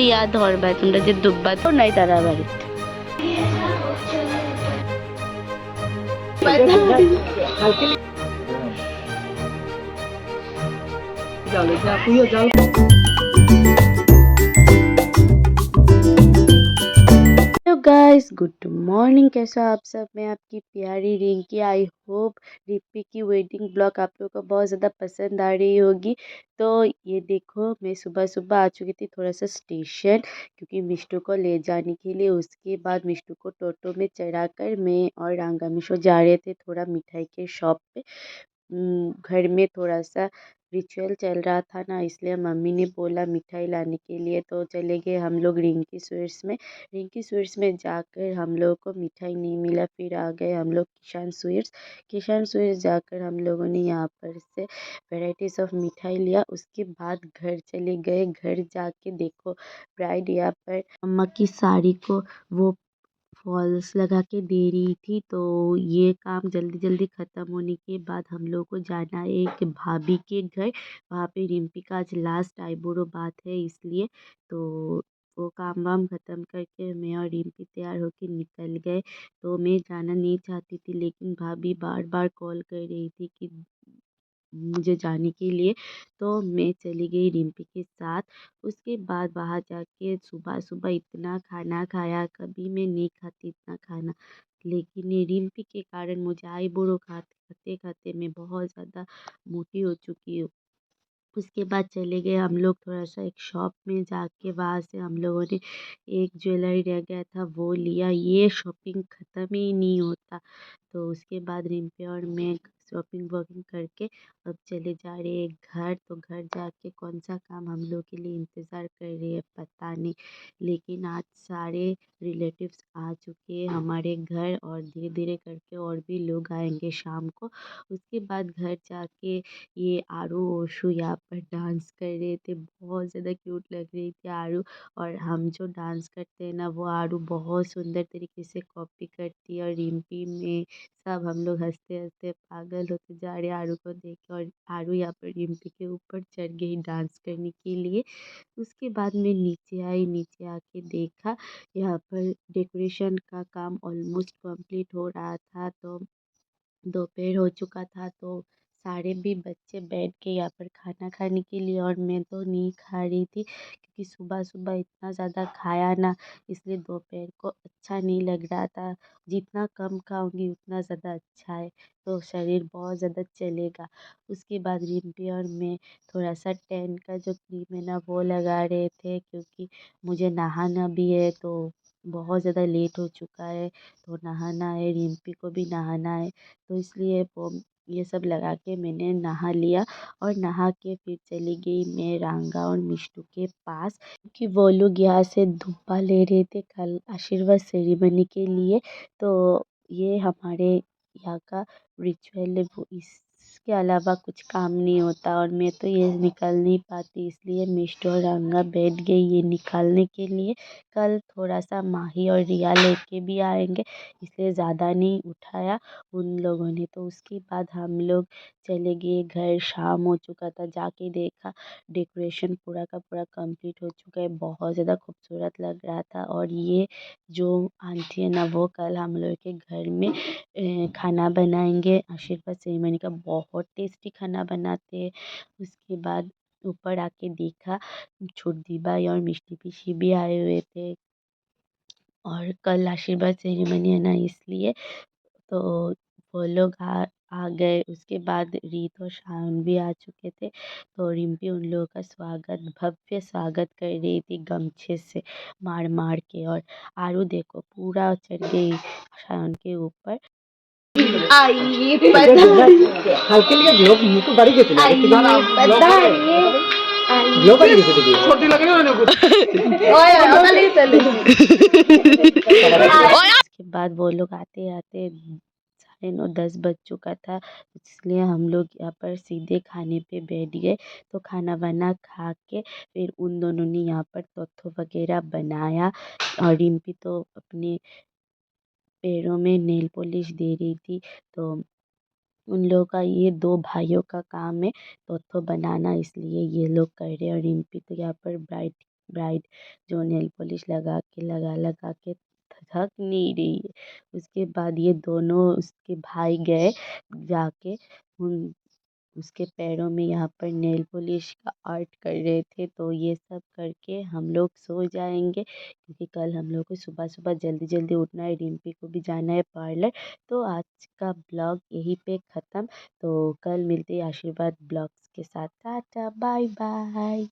ইয়াদ ধরবা তোমরা যে ডুববা তো নাই তারা বাড়ি हेलो गाइस, गुड मॉर्निंग। कैसा आप सब? मैं आपकी प्यारी रिंकी। आई होप रिप्पी की वेडिंग ब्लॉग आप लोगों को बहुत ज़्यादा पसंद आ रही होगी। तो ये देखो, मैं सुबह सुबह आ चुकी थी थोड़ा सा स्टेशन, क्योंकि मिष्टू को ले जाने के लिए। उसके बाद मिष्टू को टोटो में चढ़ाकर मैं और रांगा मिशो जा रहे थे थोड़ा मिठाई के शॉप पे। घर में थोड़ा सा रिचुअल चल रहा था ना, इसलिए मम्मी ने बोला मिठाई लाने के लिए, तो चले गए हम लोग रिंकी स्वीट्स में। रिंकी स्वीट्स में जाकर हम लोगों को मिठाई नहीं मिला, फिर आ गए हम लोग किसान स्वीट्स। किसान स्वीट्स जाकर हम लोगों ने यहाँ पर से वेराइटीज़ ऑफ मिठाई लिया। उसके बाद घर चले गए। घर जाके देखो, ब्राइड यहाँ पर अम्मा की साड़ी को वो फॉल्स लगा के दे रही थी। तो ये काम जल्दी जल्दी ख़त्म होने के बाद हम लोग को जाना है एक भाभी के घर। वहाँ पे रिम्पी का आज लास्ट आईबुड़ो बात है, इसलिए तो वो काम वाम ख़त्म करके मैं और रिम्पी तैयार होके निकल गए। तो मैं जाना नहीं चाहती थी, लेकिन भाभी बार बार कॉल कर रही थी कि मुझे जाने के लिए, तो मैं चली गई रिम्पी के साथ। उसके बाद वहाँ जाके सुबह सुबह इतना खाना खाया, कभी मैं नहीं खाती इतना खाना, लेकिन ये रिम्पी के कारण मुझे आईबुड़ो खाते खाते मैं बहुत ज़्यादा मोटी हो चुकी हूँ। उसके बाद चले गए हम लोग थोड़ा सा एक शॉप में जाके, वहाँ से हम लोगों ने एक ज्वेलरी रह गया था वो लिया। ये शॉपिंग ख़त्म ही नहीं होता। तो उसके बाद रिम्पी और मैं शॉपिंग वॉपिंग करके अब चले जा रहे हैं घर। तो घर जाके कौन सा काम हम लोग के लिए इंतज़ार कर रही है पता नहीं, लेकिन आज सारे रिलेटिव्स आ चुके हैं हमारे घर, और धीरे धीरे करके और भी लोग आएंगे शाम को। उसके बाद घर जाके ये आरू ओशु यहाँ पर डांस कर रहे थे। बहुत ज़्यादा क्यूट लग रही थी आरू, और हम जो डांस करते हैं ना वो आरू बहुत सुंदर तरीके से कॉपी करती है। और रिम्पी में सब हम लोग हंसते हंसते पागल होते जा रहे हैं आरू को देख के। और आरू यहाँ पर रिम्पी के ऊपर चढ़ गई डांस करने के लिए। उसके बाद मैं नीचे आई, नीचे आके देखा यहाँ पर डेकोरेशन का काम ऑलमोस्ट कंप्लीट हो रहा था। तो दोपहर हो चुका था, तो सारे भी बच्चे बैठ के यहाँ पर खाना खाने के लिए, और मैं तो नहीं खा रही थी क्योंकि सुबह सुबह इतना ज़्यादा खाया ना, इसलिए दोपहर को अच्छा नहीं लग रहा था। जितना कम खाऊंगी उतना ज़्यादा अच्छा है, तो शरीर बहुत ज़्यादा चलेगा। उसके बाद रिम्पी और मैं थोड़ा सा टैन का जो क्रीम है ना वो लगा रहे थे, क्योंकि मुझे नहाना भी है। तो बहुत ज़्यादा लेट हो चुका है, तो नहाना है, रिम्पी को भी नहाना है। तो इसलिए वो ये सब लगा के मैंने नहा लिया, और नहा के फिर चली गई मैं रांगा और मिष्टू के पास, क्योंकि वो लोग यहाँ से धुप्पा ले रहे थे कल आशीर्वाद सेरेमनी के लिए। तो ये हमारे यहाँ का रिचुअल है, वो इसके अलावा कुछ काम नहीं होता। और मैं तो ये निकाल नहीं पाती, इसलिए मिष्टू और रांगा बैठ गई ये निकालने के लिए। कल थोड़ा सा माही और रिया लेके भी आएंगे, इसलिए ज़्यादा नहीं उठाया उन लोगों ने। तो उसके बाद हम लोग चले गए घर। शाम हो चुका था, जाके देखा डेकोरेशन पूरा का पूरा कंप्लीट हो चुका है, बहुत ज़्यादा खूबसूरत लग रहा था। और ये जो आंटी है ना वो कल हम लोग के घर में खाना बनाएंगे आशीर्वाद सेरेमनी का। बहुत टेस्टी खाना बनाते हैं। उसके बाद ऊपर आके देखा छोटी भाई और मिष्टी पीसी भी आए हुए थे, और कल आशीर्वाद सेरेमनी है ना इसलिए। तो वो लोग आ गए। उसके बाद रीत और शान भी आ चुके थे। तो रिम्पी उन लोगों का स्वागत, भव्य स्वागत कर रही थी गमछे से मार मार के। और आरू देखो पूरा चढ़ गई शान के ऊपर। आइए उसके बाद वो लोग आते आते 9:30 बज चुका था, इसलिए हम लोग यहाँ पर सीधे खाने पे बैठ गए। तो खाना वाना खा के फिर उन दोनों ने यहाँ पर तोथो वगैरह बनाया, और रिम्पी तो अपने पैरों में नेल पॉलिश दे रही थी। तो उन लोगों का ये दो भाइयों का काम है तोथो बनाना, इसलिए ये लोग कर रहे हैं। और रिम्पी तो यहाँ पर ब्राइड ब्राइड जो नेल पॉलिश लगा के थक नहीं रही है। उसके बाद ये दोनों उसके भाई गए जाके उन उसके पैरों में यहाँ पर नेल पॉलिश का आर्ट कर रहे थे। तो ये सब करके हम लोग सो जाएंगे क्योंकि कल हम लोग को सुबह सुबह जल्दी जल्दी उठना है, रिम्पी को भी जाना है पार्लर। तो आज का ब्लॉग यहीं पे ख़त्म। तो कल मिलते हैं आशीर्वाद ब्लॉग्स के साथ। Tata bye bye.